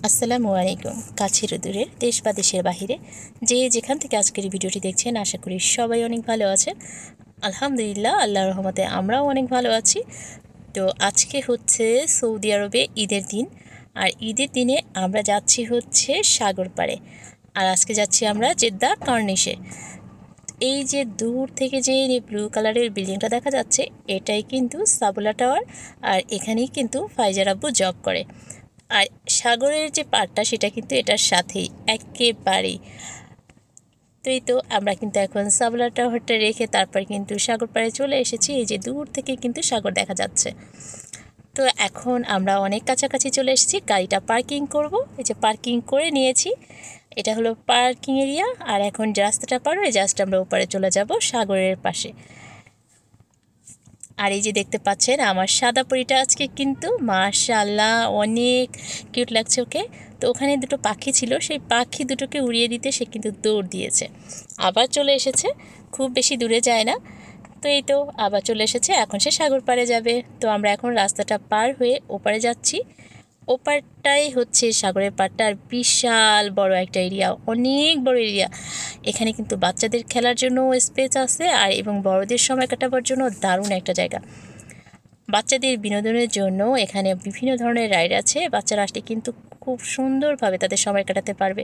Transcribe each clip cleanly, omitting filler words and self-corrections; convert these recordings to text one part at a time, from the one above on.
আসসালামু আলাইকুম। কাছের ও দূরের দেশ বা দেশের বাহিরে যে যেখান থেকে আজকের ভিডিওটি দেখছেন, আশা করি সবাই অনেক ভালো আছেন। আলহামদুলিল্লাহ, আল্লাহর রহমতে আমরাও অনেক ভালো আছি। তো আজকে হচ্ছে সৌদি আরবে ঈদের দিন, আর ঈদের দিনে আমরা যাচ্ছি হচ্ছে সাগর পাড়ে। আর আজকে যাচ্ছি আমরা জেদ্দা কর্নিশে। এই যে দূর থেকে যে ব্লু কালারের বিল্ডিংটা দেখা যাচ্ছে, এটাই কিন্তু সাবুলা টাওয়ার, আর এখানেই কিন্তু ফাইজার আব্বু জব করে। আর সাগরের যে পাড়টা সেটা কিন্তু এটার সাথেই একেবারেই। তো এই তো আমরা কিন্তু এখন সাবলা টাওয়ারটা রেখে তারপর কিন্তু সাগর পাড়ে চলে এসেছি। এই যে দূর থেকে কিন্তু সাগর দেখা যাচ্ছে। তো এখন আমরা অনেক কাছাকাছি চলে এসেছি, গাড়িটা পার্কিং করব। এই যে পার্কিং করে নিয়েছি, এটা হলো পার্কিং এরিয়া। আর এখন যে রাস্তাটা পার হয়ে জাস্ট আমরা ওপারে চলে যাব সাগরের পাশে। আর এই যে দেখতে পাচ্ছেন আমার সাদা পরীটা আজকে কিন্তু মাশাআল্লাহ অনেক কিউট লাগছে ওকে। তো ওখানে দুটো পাখি ছিল, সেই পাখি দুটোকে উড়িয়ে দিতে সে কিন্তু দৌড় দিয়েছে, আবার চলে এসেছে। খুব বেশি দূরে যায় না। তো এই তো আবার চলে এসেছে, এখন সে সাগর পাড়ে যাবে। তো আমরা এখন রাস্তাটা পার হয়ে ওপারে যাচ্ছি। ওপারটাই হচ্ছে সাগরের পাড়টা, আর বিশাল বড় একটা এরিয়া, অনেক বড় এরিয়া। এখানে কিন্তু বাচ্চাদের খেলার জন্য স্পেস আছে, আর এবং বড়দের সময় কাটাবার জন্য দারুণ একটা জায়গা। বাচ্চাদের বিনোদনের জন্য এখানে বিভিন্ন ধরনের রাইড আছে, বাচ্চারা আসলে কিন্তু খুব সুন্দরভাবে তাদের সময় কাটাতে পারবে।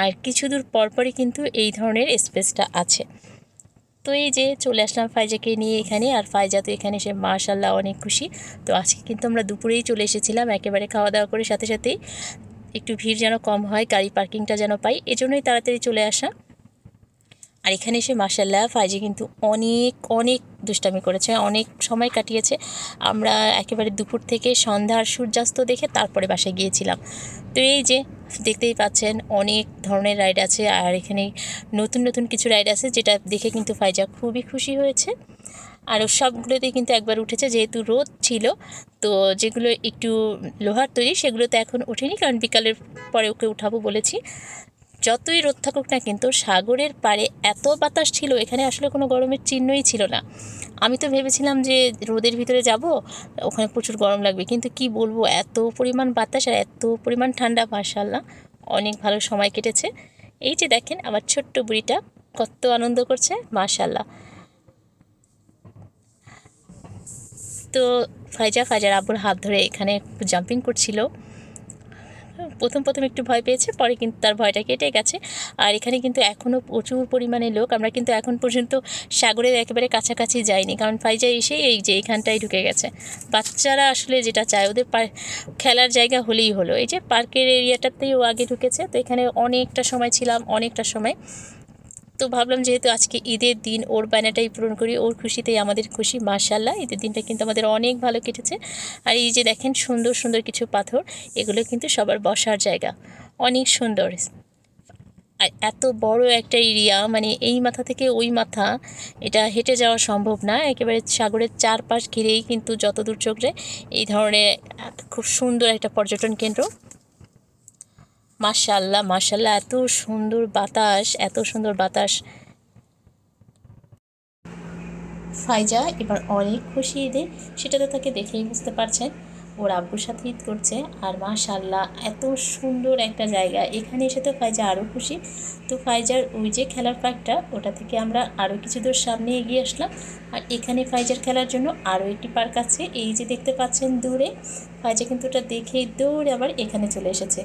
আর কিছু দূর পরপরই কিন্তু এই ধরনের স্পেসটা আছে। তো এই যে চলে আসলাম ফাইজাকে নিয়ে এখানে, আর ফাইজা তো এখানে এসে মাশাআল্লাহ অনেক খুশি। তো আজকে কিন্তু আমরা দুপুরেই চলে এসেছিলাম, একেবারে খাওয়া দাওয়া করে সাথে সাথেই। একটু ভিড় যেন কম হয়, গাড়ি পার্কিংটা যেন পাই, এজন্যই তাড়াতাড়ি চলে আসা। আর এখানে এসে মাশাআল্লাহ ফাইজি কিন্তু অনেক অনেক দুষ্টামি করেছে, অনেক সময় কাটিয়েছে। আমরা একেবারে দুপুর থেকে সন্ধ্যার সূর্যাস্ত দেখে তারপরে বাসায় গিয়েছিলাম। তো এই যে দেখতেই পাচ্ছেন অনেক ধরনের রাইড আছে, আর এখানে নতুন নতুন কিছু রাইড আছে, যেটা দেখে কিন্তু ফাইজা খুবই খুশি হয়েছে। আর সবগুলোতেই কিন্তু একবার উঠেছে, যেহেতু রোদ ছিল। তো যেগুলো একটু লোহার তৈরি সেগুলোতে এখন ওঠেনি, কারণ বিকালের পরে ওকে উঠাবো বলেছি। যতই রোদ থাকুক না, কিন্তু সাগরের পাড়ে এত বাতাস ছিল, এখানে আসলে কোনো গরমের চিহ্নই ছিল না। আমি তো ভেবেছিলাম যে রোদের ভিতরে যাব, ওখানে প্রচুর গরম লাগবে, কিন্তু কি বলবো, এত পরিমাণ বাতাস আর এত পরিমাণ ঠান্ডা, মাশাআল্লাহ অনেক ভালো সময় কেটেছে। এই যে দেখেন আমার ছোট্ট বুড়িটা কত আনন্দ করছে, মাশাআল্লাহ। তো ফাইজার আব্বুর হাত ধরে এখানে জাম্পিং করছিল। প্রথম প্রথম একটু ভয় পেয়েছে, পরে কিন্তু তার ভয়টা কেটে গেছে। আর এখানে কিন্তু এখনও প্রচুর পরিমাণে লোক। আমরা কিন্তু এখন পর্যন্ত সাগরের একেবারে কাছাকাছি যাইনি, কারণ ফাইজা এসেই এই যে এইখানটায় ঢুকে গেছে। বাচ্চারা আসলে যেটা চায়, ওদের খেলার জায়গা হলেই হলো। এই যে পার্কের এরিয়াটাতেই ও আগে ঢুকেছে। তো এখানে অনেকটা সময় ছিলাম, অনেকটা সময়। তো ভাবলাম যেহেতু আজকে ঈদের দিন, ওর বায়নাটাই পূরণ করি, ওর খুশিতেই আমাদের খুশি। মাশাআল্লাহ ঈদের দিনটা কিন্তু আমাদের অনেক ভালো কেটেছে। আর এই যে দেখেন সুন্দর সুন্দর কিছু পাথর, এগুলো কিন্তু সবার বসার জায়গা, অনেক সুন্দর। আর এত বড় একটা এরিয়া, মানে এই মাথা থেকে ওই মাথা এটা হেঁটে যাওয়া সম্ভব না। একেবারে সাগরের চারপাশ ঘিরেই কিন্তু যতদূর চোখ যায় এই ধরনের খুব সুন্দর একটা পর্যটন কেন্দ্র। মাশাআল্লাহ মাশাআল্লাহ, এত সুন্দর বাতাস, এত সুন্দর বাতাস। ফাইজা এবার অনেক খুশি ঈদে, সেটা তো তাকে দেখেই বুঝতে পারছেন। ওর আব্বুর সাথে ঈদ করছে, আর মাশাআল্লাহ এত সুন্দর একটা জায়গা, এখানে এসে তো ফাইজা আরও খুশি। তো ফাইজার ওই যে খেলার পার্কটা, ওটা থেকে আমরা আরও কিছু দূর সামনে এগিয়ে আসলাম। আর এখানে ফাইজার খেলার জন্য আরও একটি পার্ক আছে, এই যে দেখতে পাচ্ছেন দূরে। ফাইজা কিন্তু ওটা দেখেই দৌড়ে আবার এখানে চলে এসেছে।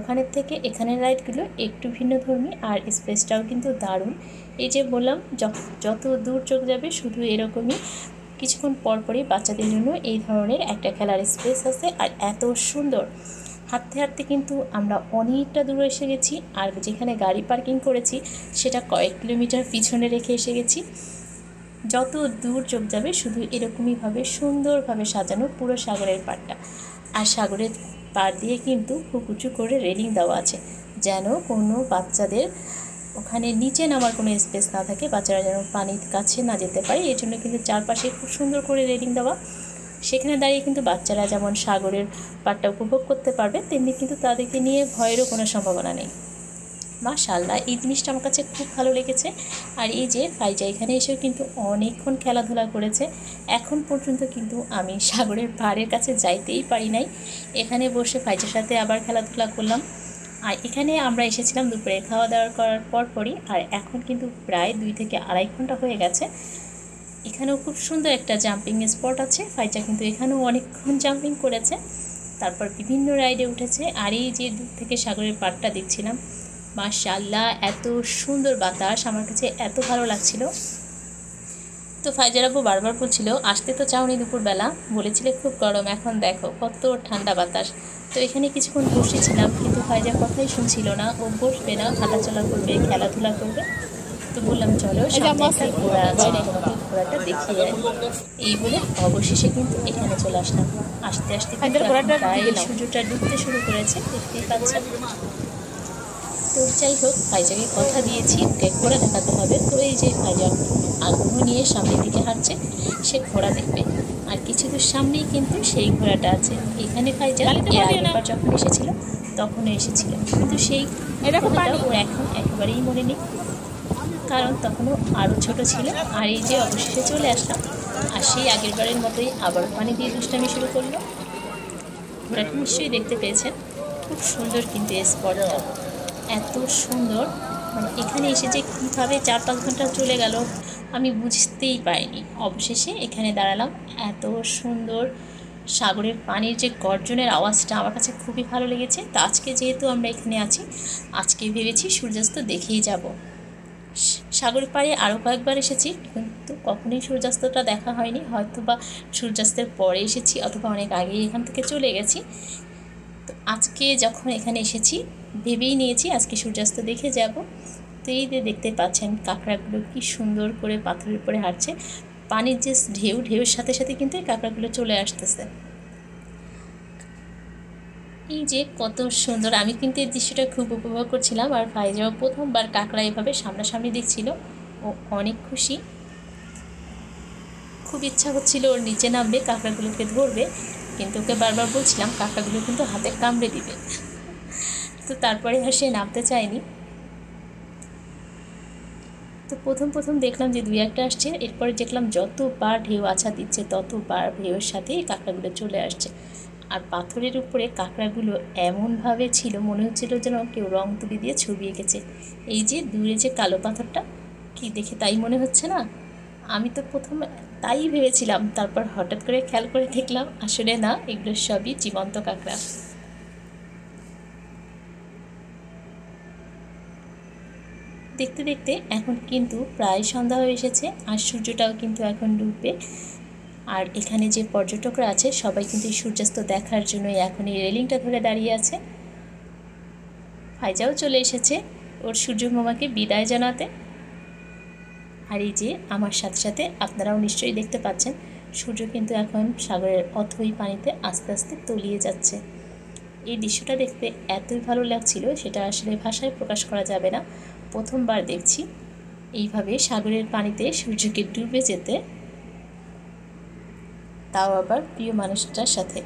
ওখানের থেকে এখানের রাইডগুলো একটু ভিন্নধর্মী, আর স্পেসটাও কিন্তু দারুণ। এই যে বললাম, যত দূর চোখ যাবে শুধু এরকমই কিছুক্ষণ পরপরই বাচ্চাদের জন্য এই ধরনের একটা খেলার স্পেস আছে, আর এত সুন্দর। হাঁটতে হাঁটতে কিন্তু আমরা অনেকটা দূরে এসে গেছি, আর যেখানে গাড়ি পার্কিং করেছি সেটা কয়েক কিলোমিটার পিছনে রেখে এসে গেছি। যত দূর চোখ যাবে শুধু এরকমইভাবে সুন্দরভাবে সাজানো পুরো সাগরের পাড়টা। আর সাগরের পাড় দিয়ে কিন্তু খুব উঁচু করে রেলিং দেওয়া আছে, যেন কোনো বাচ্চাদের ওখানে নিচে নামার কোনো স্পেস না থাকে, বাচ্চারা যেন পানির কাছে না যেতে পারে। এই জন্য কিন্তু চারপাশে খুব সুন্দর করে রেলিং দেওয়া। সেখানে দাঁড়িয়ে কিন্তু বাচ্চারা যেমন সাগরের পাড়টা উপভোগ করতে পারবে, তেমনি কিন্তু তাদেরকে নিয়ে ভয়েরও কোনো সম্ভাবনা নেই। মাশাআল্লাহ, এই জিনিসটা আমার কাছে খুব ভালো লেগেছে। আর এই যে ফাইজা এখানে এসেও কিন্তু অনেকক্ষণ খেলাধুলা করেছে। এখন পর্যন্ত কিন্তু আমি সাগরের পাড়ের কাছে যাইতেই পারি নাই। এখানে বসে ফাইজার সাথে আবার খেলাধুলা করলাম। আর এখানে আমরা এসেছিলাম দুপুরে খাওয়া দাওয়া করার পরপরই, আর এখন কিন্তু প্রায় 2 থেকে আড়াই ঘন্টা হয়ে গেছে। এখানেও খুব সুন্দর একটা জাম্পিং স্পট আছে। ফাইজা কিন্তু এখানেও অনেকক্ষণ জাম্পিং করেছে, তারপর বিভিন্ন রাইডে উঠেছে। আর এই যে দূর থেকে সাগরের পাড়টা দেখছিলাম, মাশাআল্লাহ এত সুন্দর বাতাস, আমার কাছে এত ভালো লাগছিল। তো ফাইজার আব্বু বারবার বলছিল আসতে তো চাওনি দুপুরবেলা, বলেছিলে খুব গরম, এখন দেখো কত ঠান্ডা বাতাস। তো এখানে কিছুক্ষণ বসেছিলাম, কিন্তু ফাইজা কথাই শুনছিল না। ও বসবে না, হাঁটাচলা করবে, খেলাধুলা করবে। তো বললাম চলো সামনে একটা ঘোড়া আছে, ঘোড়াটা দেখিয়ে আনি। এই বলে অবশেষে কিন্তু এখানে চলে আসলাম। আস্তে আস্তে প্রায় সূর্যটা ডুবতে শুরু করেছে, দেখতেই পাচ্ছেন। তো যাই হোক, ফাইজাকে কথা দিয়েছি ওকে ঘোড়া দেখাতে হবে। তো এই যে ফাইজা আগ্রহ নিয়ে সামনের দিকে হাঁটছে, সে ঘোড়া দেখবে। আর কিছু দূর সামনেই কিন্তু সেই ঘোড়াটা আছে। এখানে ফাইজা আগেরবার যখন এসেছিল তখনও এসেছিল, কিন্তু সেই ঘোড়াটা ওর এখন একেবারেই মনে নেই, কারণ তখনও আরও ছোট ছিল। আর এই যে অবশেষে চলে আসলাম, আর সেই আগেরবারের মতোই আবার পানি দিয়ে দুষ্টামি শুরু করলো। ঘোড়াটা নিশ্চয়ই দেখতে পেয়েছেন, খুব সুন্দর কিন্তু এই স্পটটা, এত সুন্দর। মানে এখানে এসে যে কীভাবে 4-5 ঘন্টা চলে গেল আমি বুঝতেই পারিনি। অবশেষে এখানে দাঁড়ালাম। এত সুন্দর সাগরের পানির যে গর্জনের আওয়াজটা আমার কাছে খুবই ভালো লেগেছে। তো আজকে যেহেতু আমরা এখানে আছি, আজকে ভেবেছি সূর্যাস্ত দেখেই যাব। সাগরের পাড়ে আরও কয়েকবার এসেছি, কিন্তু কখনোই সূর্যাস্তটা দেখা হয়নি। হয়তো বা সূর্যাস্তের পরে এসেছি, অথবা অনেক আগেই এখান থেকে চলে গেছি। তো আজকে যখন এখানে এসেছি ভেবেই নিয়েছি আজকে সূর্যাস্ত দেখে যাব। তো এই যে দেখতে পাচ্ছেন কাঁকড়াগুলো কি সুন্দর করে পাথরের উপরে হাঁটছে। পানির যে ঢেউয়ের সাথে সাথে কিন্তু এই কাঁকড়াগুলো চলে আসতেছে। এই যে কত সুন্দর, আমি কিন্তু এই দৃশ্যটা খুব উপভোগ করছিলাম। আর ফাইজাও প্রথমবার কাঁকড়া এভাবে সামনাসামনি দেখছিল, ও অনেক খুশি। খুব ইচ্ছা হচ্ছিল ওর নিচে নামবে, কাঁকড়াগুলোকে ধরবে, কিন্তু ওকে বারবার বলছিলাম কাঁকড়াগুলো কিন্তু হাতে কামড়ে দিবে। তো তারপরে আর সে নামতে চায়নি। তো প্রথম দেখলাম যে 2-1টা আসছে, এরপরে দেখলাম যতবার ঢেউ আছা দিচ্ছে ততবার ঢেউয়ের সাথে কাঁকড়াগুলো চলে আসছে। আর পাথরের উপরে কাঁকড়াগুলো এমনভাবে ছিল, মনে হচ্ছিল যেন কেউ রং তুলি দিয়ে ছবি এঁকেছে। এই যে দূরে যে কালো পাথরটা, কি দেখে তাই মনে হচ্ছে না? আমি তো প্রথমে তাই ভেবেছিলাম, তারপর হঠাৎ করে খেয়াল করে দেখলাম আসলে না, এগুলো সবই জীবন্ত কাঁকড়া। দেখতে দেখতে এখন কিন্তু প্রায় সন্ধ্যা হয়ে এসেছে, আর সূর্যটাও কিন্তু এখন ডুববে। আর এখানে যে পর্যটকরা আছে সবাই কিন্তু এই সূর্যাস্ত দেখার জন্যই এখন এই রেলিংটা ধরে দাঁড়িয়ে আছে। ফাইজাও চলে এসেছে ওর সূর্য মামাকে বিদায় জানাতে। আর এই যে আমার সাথে সাথে আপনারাও নিশ্চয়ই দেখতে পাচ্ছেন সূর্য কিন্তু এখন সাগরের অথই পানিতে আস্তে আস্তে তলিয়ে যাচ্ছে। এই দৃশ্যটা দেখতে এতই ভালো লাগছিল, সেটা আসলে ভাষায় প্রকাশ করা যাবে না। প্রথমবার দেখছি এইভাবে সাগরের পানিতে সূর্যকে ডুবে যেতে, তাও আবার প্রিয় মানুষটার সাথে।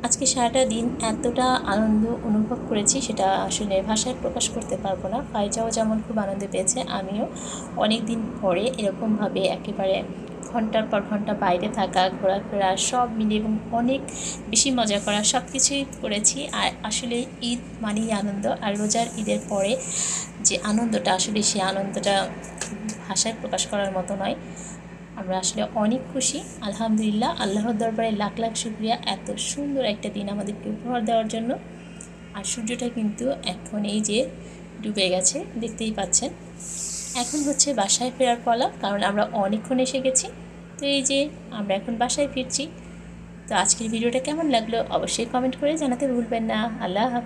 আজকে সারাটা দিন এতটা আনন্দ অনুভব করেছি, সেটা আসলে ভাষায় প্রকাশ করতে পারবো না। ফাইজাও যেমন খুব আনন্দ পেয়েছে, আমিও অনেক দিন পরে এরকমভাবে একেবারে ঘন্টার পর ঘন্টা বাইরে থাকা, ঘোরাফেরা সব মিলে এবং অনেক বেশি মজা করা, সব কিছুই করেছি। আর আসলে ঈদ মানেই আনন্দ, আর রোজার ঈদের পরে যে আনন্দটা, আসলে সেই আনন্দটা ভাষায় প্রকাশ করার মতো নয়। আমরা আসলে অনেক খুশি, আলহামদুলিল্লাহ, আল্লাহর দরবারে লাখ লাখ শুকরিয়া এত সুন্দর একটা দিন আমাদেরকে উপহার দেওয়ার জন্য। আর সূর্যটা কিন্তু এখন এই যে ডুবে গেছে, দেখতেই পাচ্ছেন। এখন হচ্ছে বাসায় ফেরার পালা, কারণ আমরা অনেকক্ষণ এসে গেছি। তো এই যে আমরা এখন বাসায় ফিরছি। তো আজকের ভিডিওটা কেমন লাগলো অবশ্যই কমেন্ট করে জানাতে ভুলবেন না। আল্লাহ হাফেজ।